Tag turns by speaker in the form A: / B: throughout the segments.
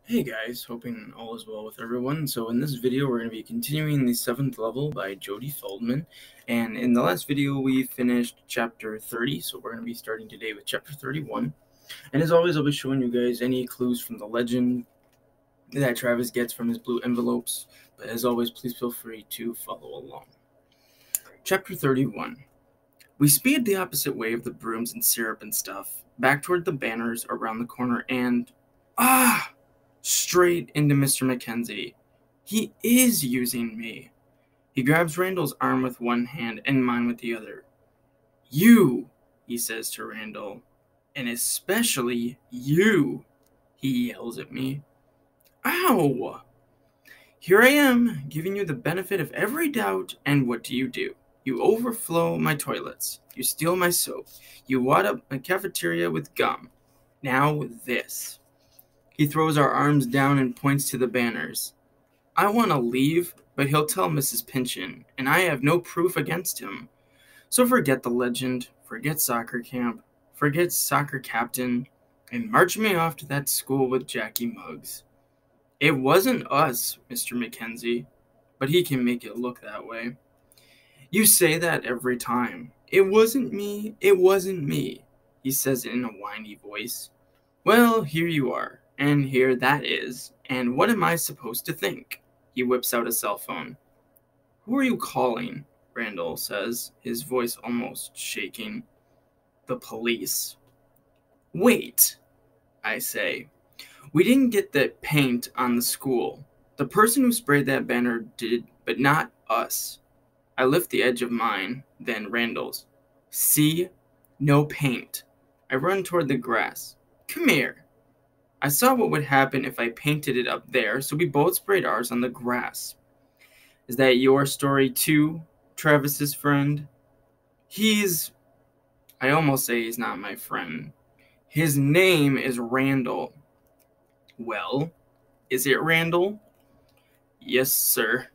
A: Hey guys, hoping all is well with everyone. So in this video we're going to be continuing the 7th level by Jodie Feldman, and in the last video we finished chapter 30, so we're going to be starting today with chapter 31. And as always, I'll be showing you guys any clues from the legend that Travis gets from his blue envelopes, but as always, please feel free to follow along. Chapter 31. We speed the opposite way of the brooms and syrup and stuff, back toward the banners around the corner and... straight into Mr. McKenzie. He is using me. He grabs Randall's arm with one hand and mine with the other. You, he says to Randall, and especially you, he yells at me. Ow! Here I am, giving you the benefit of every doubt, and what do? You overflow my toilets. You steal my soap. You wad up my cafeteria with gum. Now this. He throws our arms down and points to the banners. I want to leave, but he'll tell Mrs. Pinchon, and I have no proof against him. So forget the legend, forget soccer camp, forget soccer captain, and march me off to that school with Jackie Muggs. It wasn't us, Mr. McKenzie, but he can make it look that way. You say that every time. It wasn't me, he says in a whiny voice. Well, here you are. And here that is, and what am I supposed to think? He whips out a cell phone. Who are you calling? Randall says, his voice almost shaking. The police. Wait, I say. We didn't get that paint on the school. The person who sprayed that banner did, but not us. I lift the edge of mine, then Randall's. See? No paint. I run toward the grass. Come here. I saw what would happen if I painted it up there, so we both sprayed ours on the grass. Is that your story too, Travis's friend? I almost say he's not my friend. His name is Randall. Well, is it Randall? Yes, sir.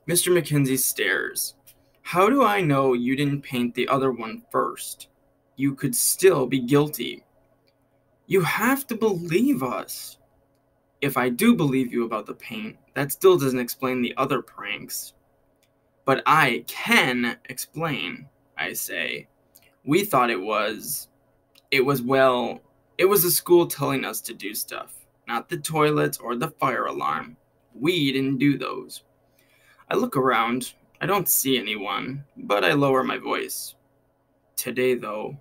A: Mr. McKenzie stares. How do I know you didn't paint the other one first? You could still be guilty. You have to believe us. If I do believe you about the paint, that still doesn't explain the other pranks. But I can explain, I say. We thought it was the school telling us to do stuff, not the toilets or the fire alarm. We didn't do those. I look around. I don't see anyone, but I lower my voice. Today, though,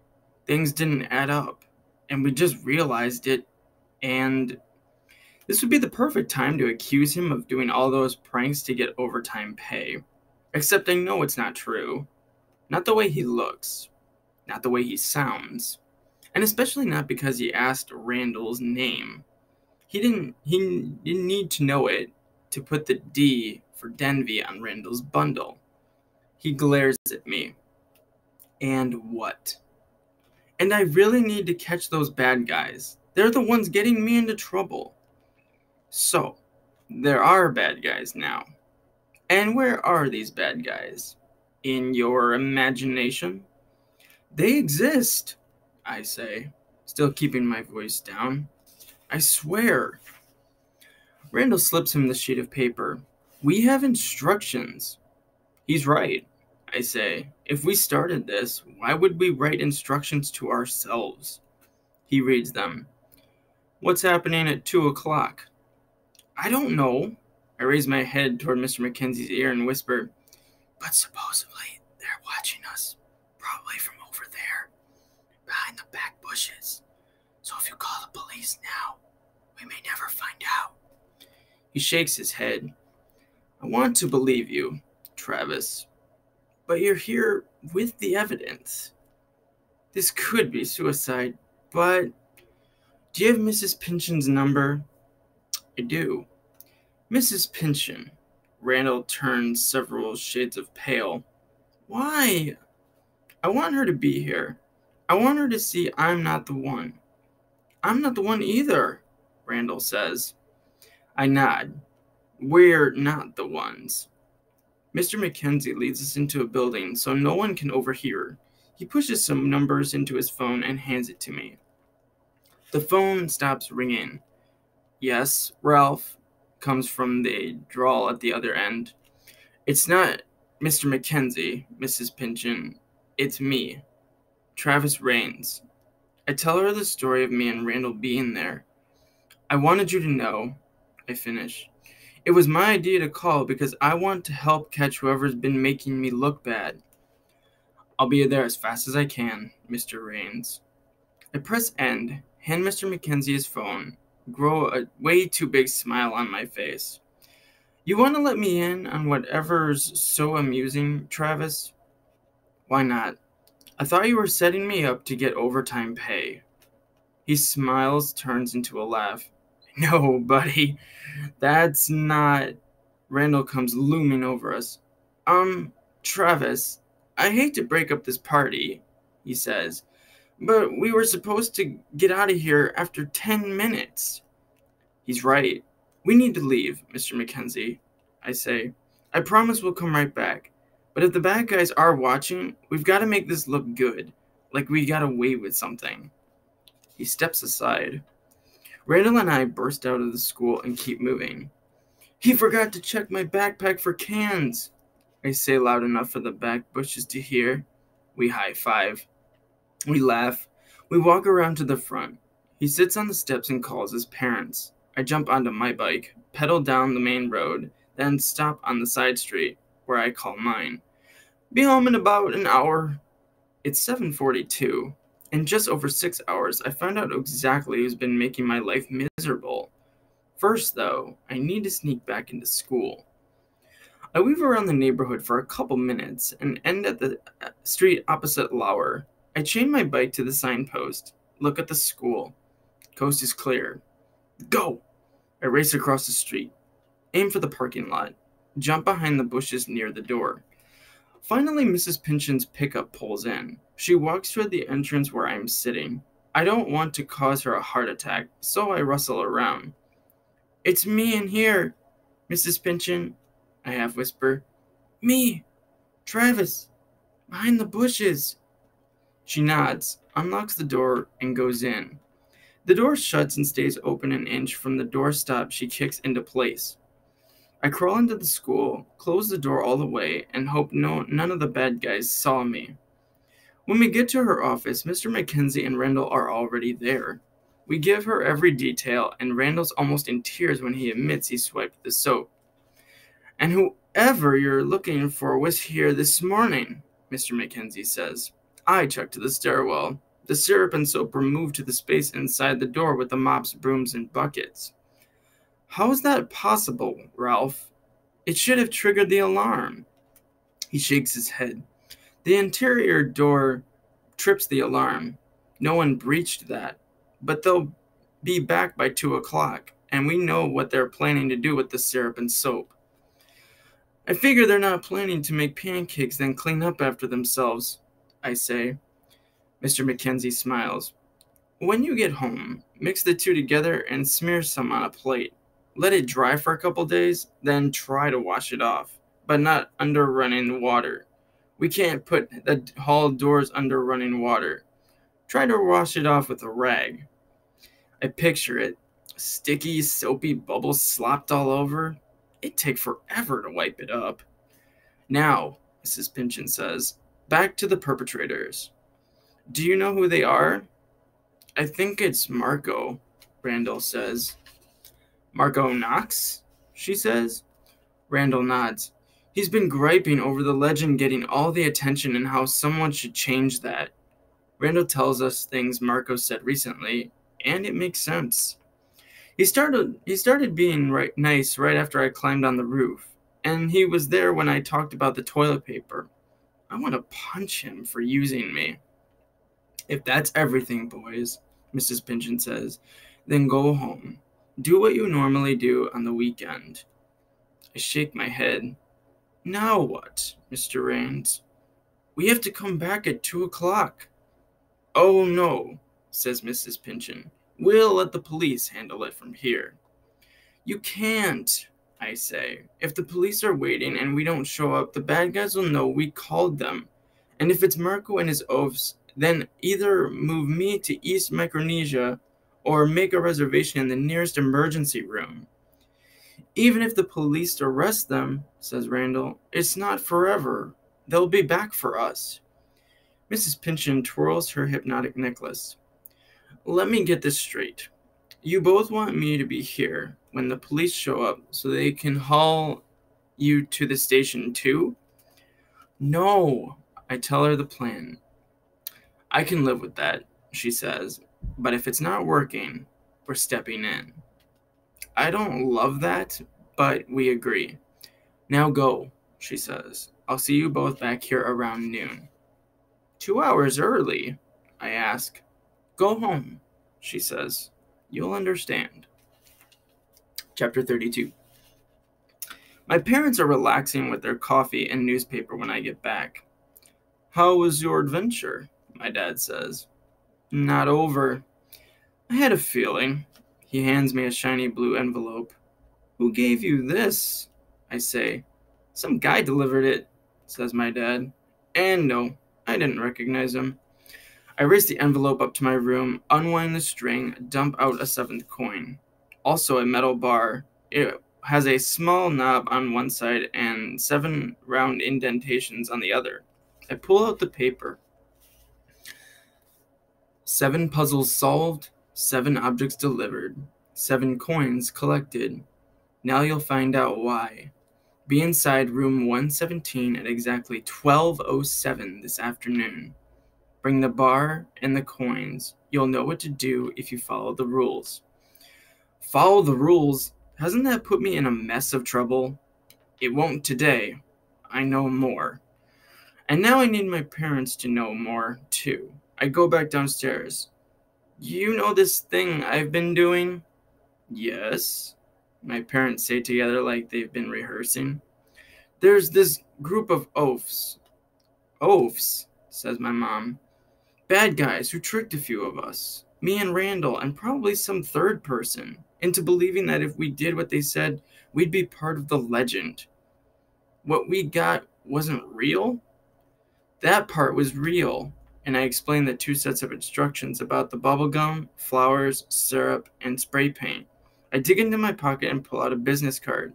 A: things didn't add up. And we just realized it, and this would be the perfect time to accuse him of doing all those pranks to get overtime pay. Except I know it's not true. Not the way he looks. Not the way he sounds. And especially not because he asked Randall's name. He didn't need to know it to put the D for Denby on Randall's bundle. He glares at me. And what? And I really need to catch those bad guys. They're the ones getting me into trouble. So, there are bad guys now. And where are these bad guys? In your imagination? They exist, I say, still keeping my voice down. I swear. Randall slips him the sheet of paper. We have instructions. He's right, I say. If we started this, why would we write instructions to ourselves? He reads them. What's happening at 2 o'clock? I don't know. I raise my head toward Mr. McKenzie's ear and whisper, but supposedly they're watching us, probably from over there, behind the back bushes. So if you call the police now, we may never find out. He shakes his head. I want to believe you, Travis. But you're here with the evidence. This could be suicide, but do you have Mrs. Pinchon's number? I do. Mrs. Pinchon. Randall turns several shades of pale. Why? I want her to be here. I want her to see I'm not the one. I'm not the one either, Randall says. I nod. We're not the ones. Mr. McKenzie leads us into a building so no one can overhear. He pushes some numbers into his phone and hands it to me. The phone stops ringing. Yes, Ralph, comes from the drawl at the other end. It's not Mr. McKenzie, Mrs. Pinchon. It's me, Travis Raines. I tell her the story of me and Randall being there. I wanted you to know, I finish. It was my idea to call because I want to help catch whoever's been making me look bad. I'll be there as fast as I can, Mr. Raines. I press end, hand Mr. McKenzie his phone, grow a way too big smile on my face. You want to let me in on whatever's so amusing, Travis? Why not? I thought you were setting me up to get overtime pay. He smiles, turns into a laugh. No, buddy, that's not... Randall comes looming over us. Travis, I hate to break up this party, he says, but we were supposed to get out of here after 10 minutes. He's right. We need to leave, Mr. McKenzie, I say. I promise we'll come right back. But if the bad guys are watching, we've got to make this look good, like we got away with something. He steps aside. Randall and I burst out of the school and keep moving. He forgot to check my backpack for cans, I say loud enough for the back bushes to hear. We high-five. We laugh. We walk around to the front. He sits on the steps and calls his parents. I jump onto my bike, pedal down the main road, then stop on the side street, where I call mine. Be home in about an hour. It's 7:42. In just over 6 hours, I found out exactly who's been making my life miserable. First, though, I need to sneak back into school. I weave around the neighborhood for a couple minutes and end at the street opposite Lauer. I chain my bike to the signpost, look at the school. Coast is clear. Go! I race across the street, aim for the parking lot, jump behind the bushes near the door. Finally, Mrs. Pinchon's pickup pulls in. She walks toward the entrance where I am sitting. I don't want to cause her a heart attack, so I rustle around. It's me in here, Mrs. Pinchon, I half whisper. Me, Travis, behind the bushes. She nods, unlocks the door, and goes in. The door shuts and stays open an inch from the doorstop she kicks into place. I crawl into the school, close the door all the way, and hope none of the bad guys saw me. When we get to her office, Mr. McKenzie and Randall are already there. We give her every detail, and Randall's almost in tears when he admits he swiped the soap. And whoever you're looking for was here this morning, Mr. McKenzie says. I checked to the stairwell. The syrup and soap were moved to the space inside the door with the mops, brooms, and buckets. How is that possible, Ralph? It should have triggered the alarm. He shakes his head. The interior door trips the alarm. No one breached that. But they'll be back by 2 o'clock, and we know what they're planning to do with the syrup and soap. I figure they're not planning to make pancakes then clean up after themselves, I say. Mr. McKenzie smiles. When you get home, mix the two together and smear some on a plate. Let it dry for a couple days, then try to wash it off, but not under running water. We can't put the hall doors under running water. Try to wash it off with a rag. I picture it. Sticky, soapy bubbles slopped all over. It'd take forever to wipe it up. Now, Mrs. Pinchon says, back to the perpetrators. Do you know who they are? I think it's Marco, Randall says. Marco Knox? She says. Randall nods. He's been griping over the legend getting all the attention and how someone should change that. Randall tells us things Marco said recently, and it makes sense. He started being nice right after I climbed on the roof, and he was there when I talked about the toilet paper. I want to punch him for using me. If that's everything, boys, Mrs. Pinchon says, then go home. Do what you normally do on the weekend. I shake my head. Now what, Mr. Raines? We have to come back at 2 o'clock. Oh, no, says Mrs. Pinchon. We'll let the police handle it from here. You can't, I say. If the police are waiting and we don't show up, the bad guys will know we called them. And if it's Marco and his oafs, then either move me to East Micronesia or make a reservation in the nearest emergency room. Even if the police arrest them, says Randall, it's not forever. They'll be back for us. Mrs. Pinchon twirls her hypnotic necklace. Let me get this straight. You both want me to be here when the police show up so they can haul you to the station too? No, I tell her the plan. I can live with that, she says, but if it's not working, we're stepping in. I don't love that, but we agree. Now go, she says. I'll see you both back here around noon. 2 hours early, I ask. Go home, she says. You'll understand. Chapter 32. My parents are relaxing with their coffee and newspaper when I get back. How was your adventure? My dad says. Not over. I had a feeling. He hands me a shiny blue envelope. Who gave you this? I say. Some guy delivered it, says my dad. And no, I didn't recognize him. I race the envelope up to my room, unwind the string, dump out a 7th coin. Also a metal bar. It has a small knob on one side and 7 round indentations on the other. I pull out the paper. 7 puzzles solved, 7 objects delivered, 7 coins collected. Now you'll find out why. Be inside room 117 at exactly 12:07 this afternoon. Bring the bar and the coins. You'll know what to do if you follow the rules. Follow the rules? Hasn't that put me in a mess of trouble? It won't today. I know more. And now I need my parents to know more, too. I go back downstairs. You know this thing I've been doing? Yes, my parents say together like they've been rehearsing. There's this group of oafs. Oafs, says my mom. Bad guys who tricked a few of us, me and Randall, and probably some third person, into believing that if we did what they said, we'd be part of the legend. What we got wasn't real? That part was real, and I explained the 2 sets of instructions about the bubblegum, flowers, syrup, and spray paint. I dig into my pocket and pull out a business card.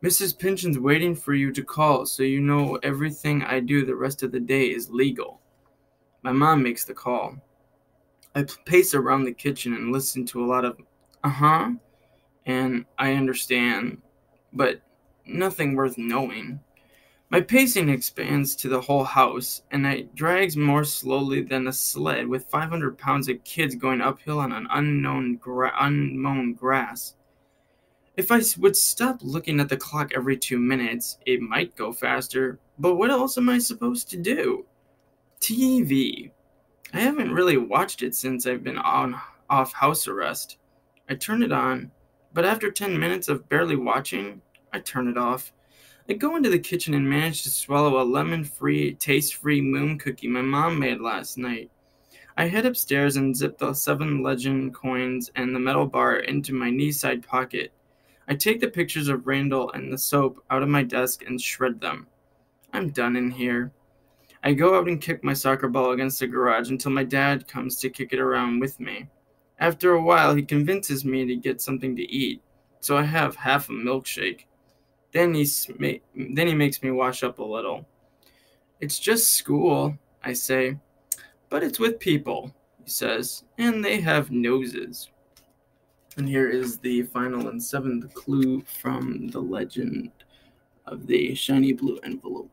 A: Mrs. Pinchon's waiting for you to call so you know everything I do the rest of the day is legal. My mom makes the call. I pace around the kitchen and listen to a lot of uh-huh, and I understand, but nothing worth knowing. My pacing expands to the whole house, and it drags more slowly than a sled with 500 pounds of kids going uphill on an unmown grass. If I would stop looking at the clock every 2 minutes, it might go faster, but what else am I supposed to do? TV. I haven't really watched it since I've been off house arrest. I turn it on, but after 10 minutes of barely watching, I turn it off. I go into the kitchen and manage to swallow a lemon-free, taste-free moon cookie my mom made last night. I head upstairs and zip the 7 legend coins and the metal bar into my knee-side pocket. I take the pictures of Randall and the soap out of my desk and shred them. I'm done in here. I go out and kick my soccer ball against the garage until my dad comes to kick it around with me. After a while, he convinces me to get something to eat, so I have half a milkshake. Then he makes me wash up a little. It's just school, I say. But it's with people, he says, and they have noses. And here is the final and 7th clue from the legend of the shiny blue envelope.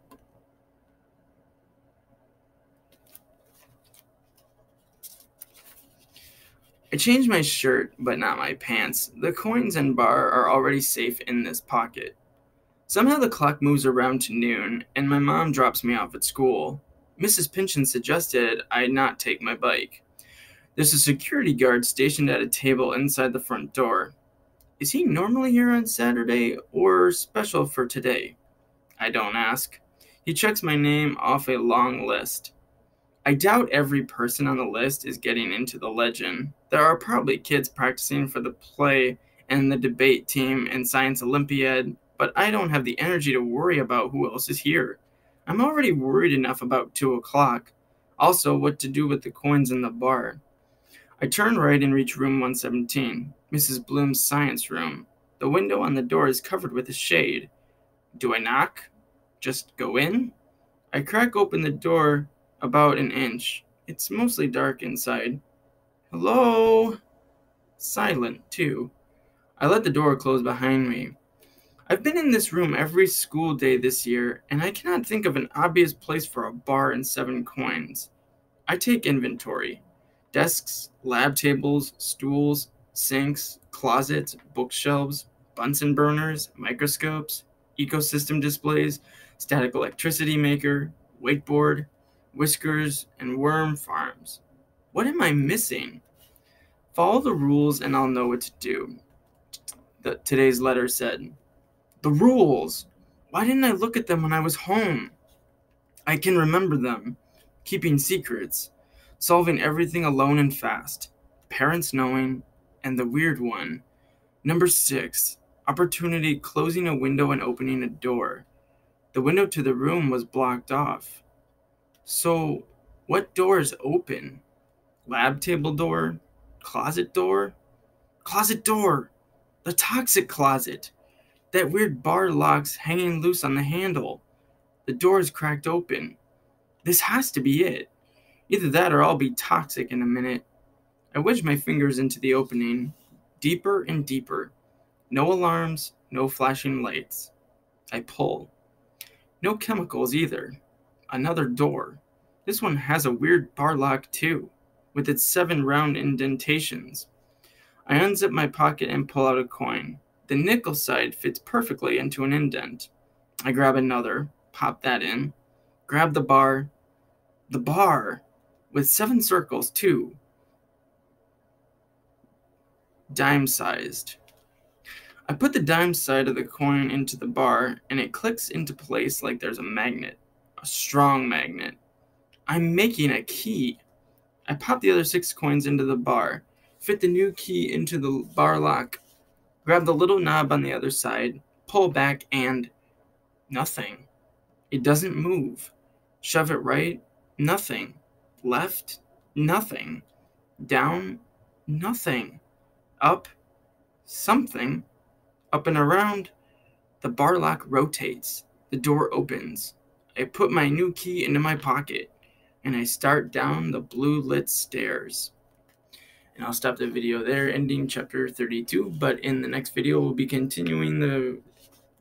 A: I change my shirt, but not my pants. The coins and bar are already safe in this pocket. Somehow the clock moves around to noon, and my mom drops me off at school. Mrs. Pinchon suggested I not take my bike. There's a security guard stationed at a table inside the front door. Is he normally here on Saturday, or special for today? I don't ask. He checks my name off a long list. I doubt every person on the list is getting into the legend. There are probably kids practicing for the play and the debate team and science Olympiad, but I don't have the energy to worry about who else is here. I'm already worried enough about 2 o'clock. Also, what to do with the coins in the bar. I turn right and reach room 117, Mrs. Bloom's science room. The window on the door is covered with a shade. Do I knock? Just go in? I crack open the door about an inch. It's mostly dark inside. Hello? Silent, too. I let the door close behind me. I've been in this room every school day this year, and I cannot think of an obvious place for a bar and 7 coins. I take inventory. Desks, lab tables, stools, sinks, closets, bookshelves, Bunsen burners, microscopes, ecosystem displays, static electricity maker, wakeboard, whiskers, and worm farms. What am I missing? Follow the rules and I'll know what to do. Today's letter said. The rules! Why didn't I look at them when I was home? I can remember them. Keeping secrets. Solving everything alone and fast. Parents knowing. And the weird one. Number 6. Opportunity closing a window and opening a door. The window to the room was blocked off. So, what door is open? Lab table door? Closet door? Closet door! The toxic closet! That weird bar lock's hanging loose on the handle. The door is cracked open. This has to be it. Either that or I'll be toxic in a minute. I wedge my fingers into the opening, deeper and deeper. No alarms, no flashing lights. I pull. No chemicals either. Another door. This one has a weird bar lock too, with its 7 round indentations. I unzip my pocket and pull out a coin. The nickel side fits perfectly into an indent. I grab another, pop that in, grab the bar. The bar, with 7 circles too. Dime-sized. I put the dime side of the coin into the bar, and it clicks into place like there's a magnet. A strong magnet. I'm making a key. I pop the other 6 coins into the bar, fit the new key into the bar lock, grab the little knob on the other side, pull back, and nothing. It doesn't move. Shove it right, nothing. Left, nothing. Down, nothing. Up, something. Up and around, the bar lock rotates. The door opens. I put my new key into my pocket, and I start down the blue lit stairs. And I'll stop the video there, ending chapter 32. But in the next video, we'll be continuing the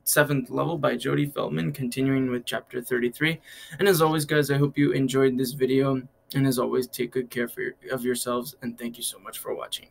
A: 7th level by Jody Feldman, continuing with chapter 33. And as always, guys, I hope you enjoyed this video. And as always, take good care of yourselves. And thank you so much for watching.